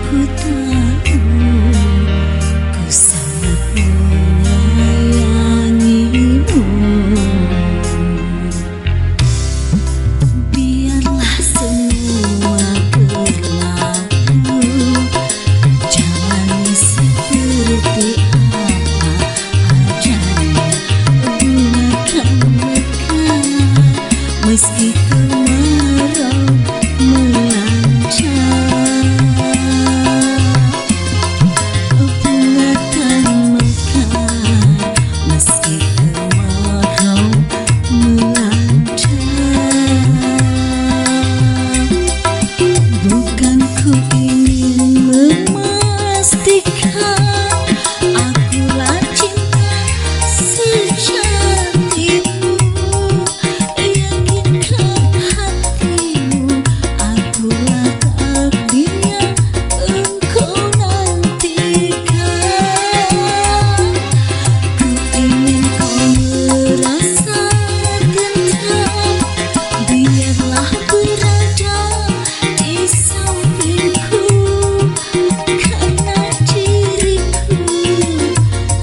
ku tahu ku sangat menyayangimu. Biarlah semua berlalu, jalani seperti apa adanya. Bunga kan mekar meski kemarau melanda. Bunga kan mekar meski kemarau melanda. Bukan ku ingin memastikan akulah cinta sejatimu. Yakinkan hatimu, akulah takdir yang engkau nantikan. Ku ingin kau merasa gentar, biarlah berada di sampingku, karena diriku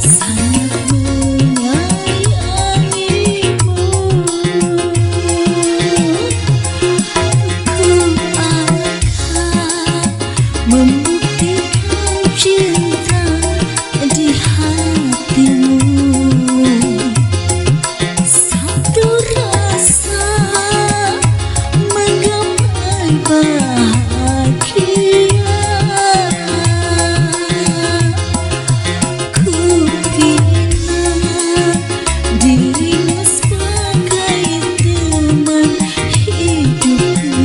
sangat menyayangimu. Ku akan membuktikan cinta di hatimu. Satu rasa menggapai bahagia. Ku bina dirimu sebagai teman hidupku.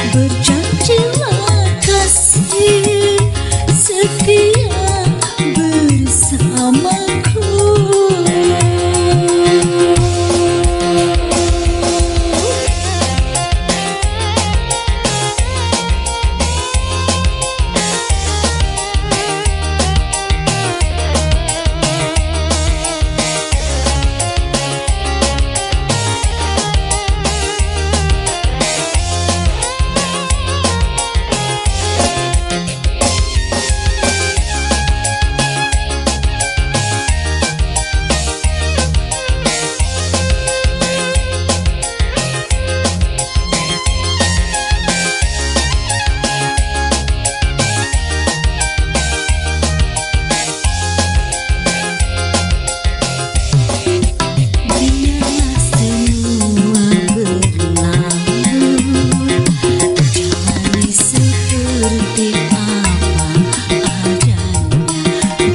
Berjanjilah kasih setia bersamaku. Biarlah semua berlalu, jalani seperti apa adanya.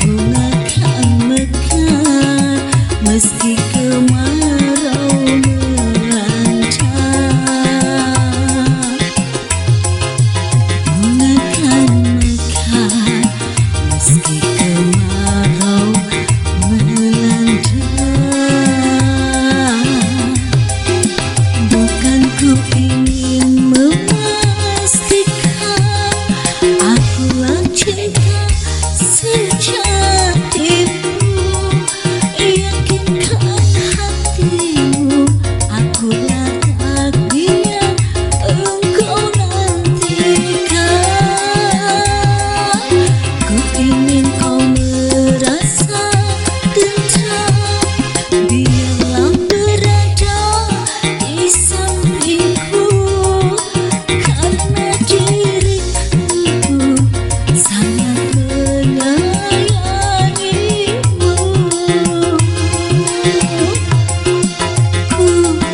Bunga kan mekar meski kemarau melanda. Bunga kan mekar meski kemarau melanda. Bukan ku ingin memastikan akulah cinta sejatimu. Yakinkan hatimu, akulah takdir yang engkau nantikan. Ku ingin kau merasa gentar, biarlah berada di sampingku, karena diriku sangat menyayangimu. Ku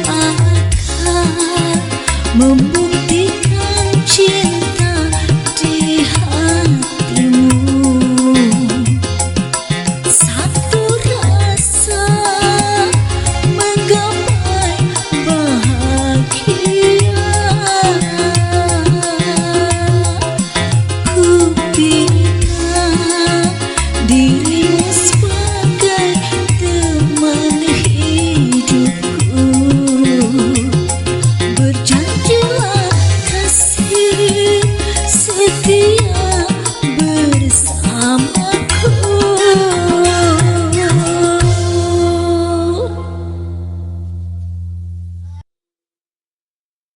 akan membuktikan cinta di hatimu. Satu rasa menggapai bahagia. Ku bina dirimu